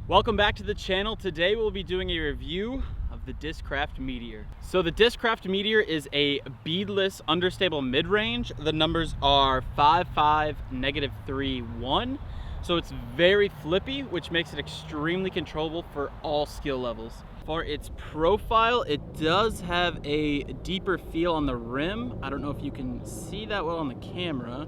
Welcome back to the channel. Today we'll be doing a review of the Discraft Meteor. So the Discraft Meteor is a beadless understable mid-range. The numbers are 5.5, -3, 1. So it's very flippy, which makes it extremely controllable for all skill levels. For its profile, it does have a deeper feel on the rim. I don't know if you can see that well on the camera.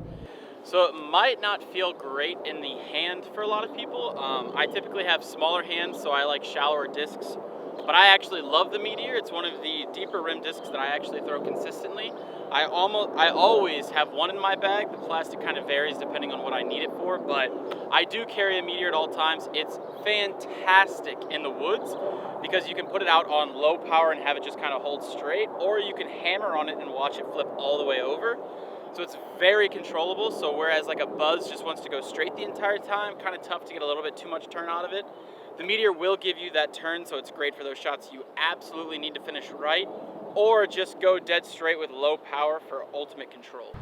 So it might not feel great in the hand for a lot of people. I typically have smaller hands, so I like shallower discs. But I actually love the Meteor. It's one of the deeper rim discs that I actually throw consistently. I always have one in my bag. The plastic kind of varies depending on what I need it for, but I do carry a Meteor at all times. It's fantastic in the woods because you can put it out on low power and have it just kind of hold straight, or you can hammer on it and watch it flip all the way over. So it's very controllable. So whereas like a Buzz just wants to go straight the entire time, kind of tough to get a little bit too much turn out of it, the Meteor will give you that turn, so it's great for those shots you absolutely need to finish right, or just go dead straight with low power for ultimate control.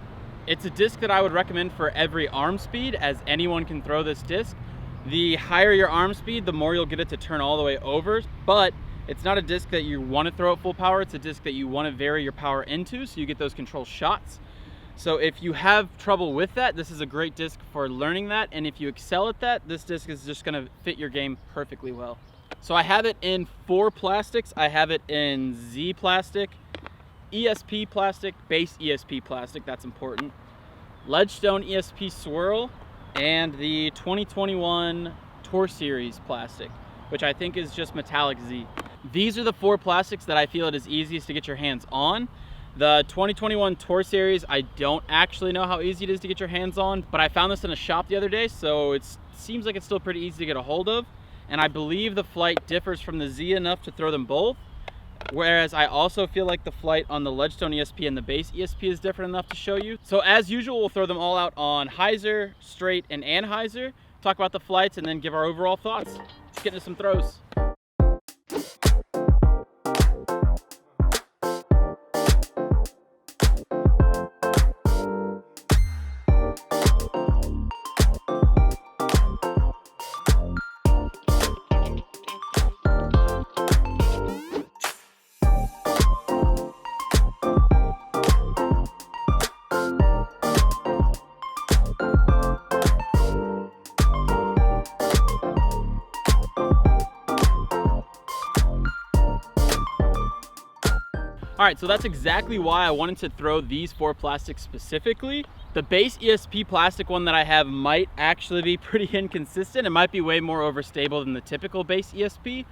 It's a disc that I would recommend for every arm speed, as anyone can throw this disc. The higher your arm speed, the more you'll get it to turn all the way over, but it's not a disc that you want to throw at full power. It's a disc that you want to vary your power into so you get those control shots. So if you have trouble with that, this is a great disc for learning that. And if you excel at that, this disc is just gonna fit your game perfectly well. So I have it in 4 plastics. I have it in Z plastic, ESP plastic, base ESP plastic, that's important, Ledgestone ESP swirl, and the 2021 Tour Series plastic, which I think is just metallic Z. These are the 4 plastics that I feel it is easiest to get your hands on. The 2021 Tour Series, I don't actually know how easy it is to get your hands on, but I found this in a shop the other day, so it seems like it's still pretty easy to get a hold of. And I believe the flight differs from the Z enough to throw them both, whereas I also feel like the flight on the Ledgestone ESP and the base ESP is different enough to show you. So as usual, we'll throw them all out on Hyzer, straight, and Anhyzer, talk about the flights, and then give our overall thoughts. Let's get into some throws. All right, so that's exactly why I wanted to throw these 4 plastics specifically. The base ESP plastic one that I have might actually be pretty inconsistent. It might be way more overstable than the typical base ESP.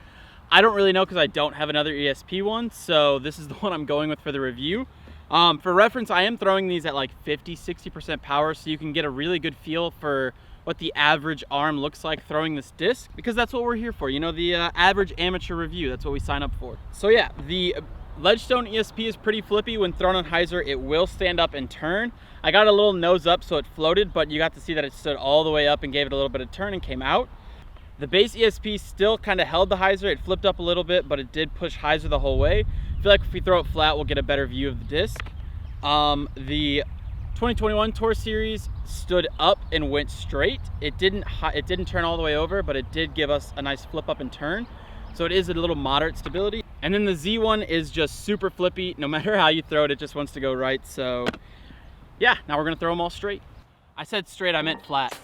I don't really know because I don't have another ESP one, so this is the one I'm going with for the review. For reference, I am throwing these at like 50–60% power, so you can get a really good feel for what the average arm looks like throwing this disc, because that's what we're here for, you know, the average amateur review. That's what we sign up for. So yeah, the Ledgestone ESP is pretty flippy. When thrown on Hyzer, it will stand up and turn. I got a little nose up so it floated, but you got to see that it stood all the way up and gave it a little bit of turn and came out. The base ESP still kind of held the Hyzer. It flipped up a little bit, but it did push Hyzer the whole way. I feel like if we throw it flat, we'll get a better view of the disc. The 2021 Tour Series stood up and went straight. It didn't turn all the way over, but it did give us a nice flip up and turn. So it is a little moderate stability. And then the Z one is just super flippy. No matter how you throw it, it just wants to go right. So yeah, now we're gonna throw them all straight. I said straight, I meant flat.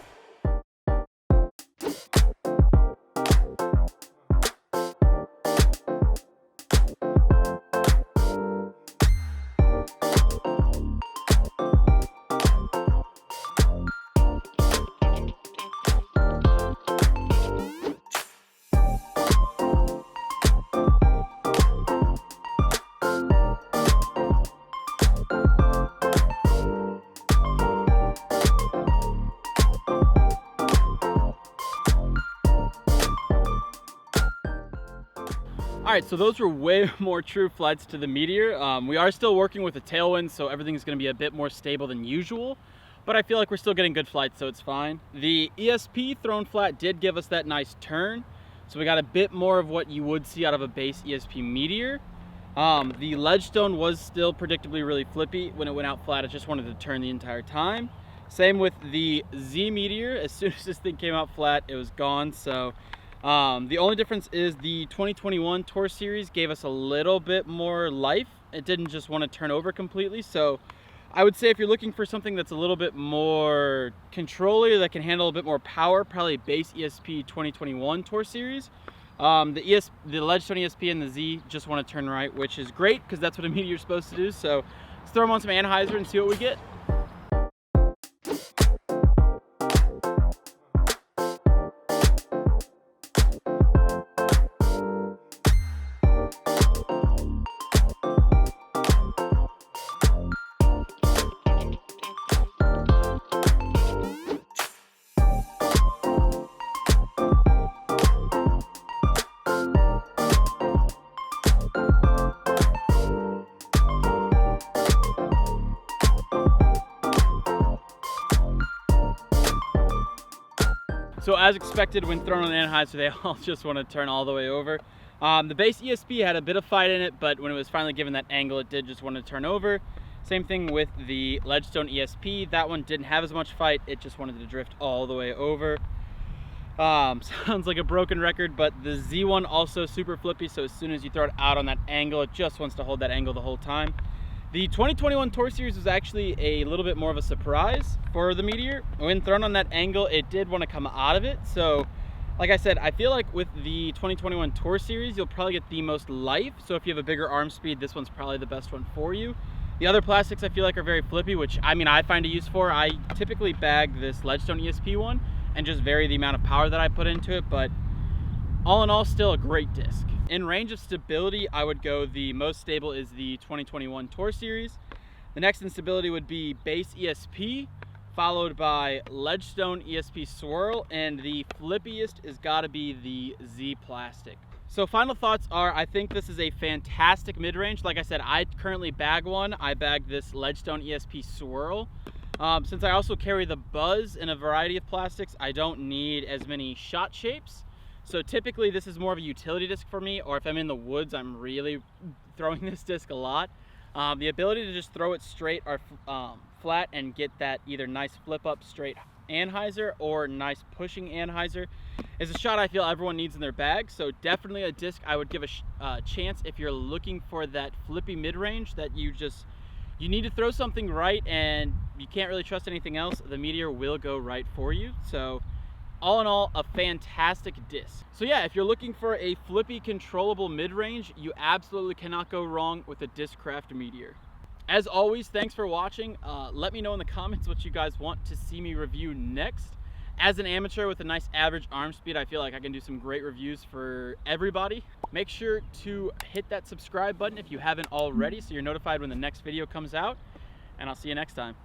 All right, so those were way more true flights to the Meteor. We are still working with a tailwind, so everything's gonna be a bit more stable than usual, but I feel like we're still getting good flights, so it's fine. The ESP thrown flat did give us that nice turn, so we got a bit more of what you would see out of a base ESP Meteor. The Ledgestone was still predictably really flippy. When it went out flat, it just wanted to turn the entire time. Same with the Z Meteor. As soon as this thing came out flat, it was gone. So The only difference is the 2021 Tour Series gave us a little bit more life. It didn't just want to turn over completely. So I would say if you're looking for something that's a little bit more controller, that can handle a bit more power, probably base ESP 2021 Tour Series. The Ledgestone ESP and the Z just want to turn right, which is great because that's what a Meteor is supposed to do. So let's throw them on some Anhyzer and see what we get. So as expected, when thrown on an Anhyzer, they all just want to turn all the way over. The base ESP had a bit of fight in it, but when it was finally given that angle, it did just want to turn over. Same thing with the Ledgestone ESP. That one didn't have as much fight. It just wanted to drift all the way over. Sounds like a broken record, but the Z one also super flippy. So as soon as you throw it out on that angle, it just wants to hold that angle the whole time. The 2021 Tour Series was actually a little bit more of a surprise for the Meteor. When thrown on that angle, it did want to come out of it. So, like I said, I feel like with the 2021 Tour Series, you'll probably get the most life. So if you have a bigger arm speed, this one's probably the best one for you. The other plastics I feel like are very flippy, which I find a use for. I typically bag this Ledgestone ESP one and just vary the amount of power that I put into it. But all in all, still a great disc. In range of stability, I would go the most stable is the 2021 Tour Series. The next in stability would be base ESP, followed by Ledgestone ESP Swirl, and the flippiest is gotta be the Z plastic. So final thoughts are, I think this is a fantastic mid-range. Like I said, I currently bag one. I bag this Ledgestone ESP Swirl. Since I also carry the Buzz in a variety of plastics, I don't need as many shot shapes. So typically this is more of a utility disc for me, or if I'm in the woods, I'm really throwing this disc a lot. The ability to just throw it straight or flat and get that either nice flip up straight Anhyzer or nice pushing Anhyzer is a shot I feel everyone needs in their bag. So definitely a disc I would give a chance if you're looking for that flippy mid-range that you need to throw something right and you can't really trust anything else. The Meteor will go right for you. So all in all, a fantastic disc. So yeah, if you're looking for a flippy controllable mid-range, you absolutely cannot go wrong with a Discraft Meteor. As always, thanks for watching. Let me know in the comments what you guys want to see me review next. As an amateur with a nice average arm speed, I feel like I can do some great reviews for everybody. Make sure to hit that subscribe button if you haven't already so you're notified when the next video comes out, and I'll see you next time.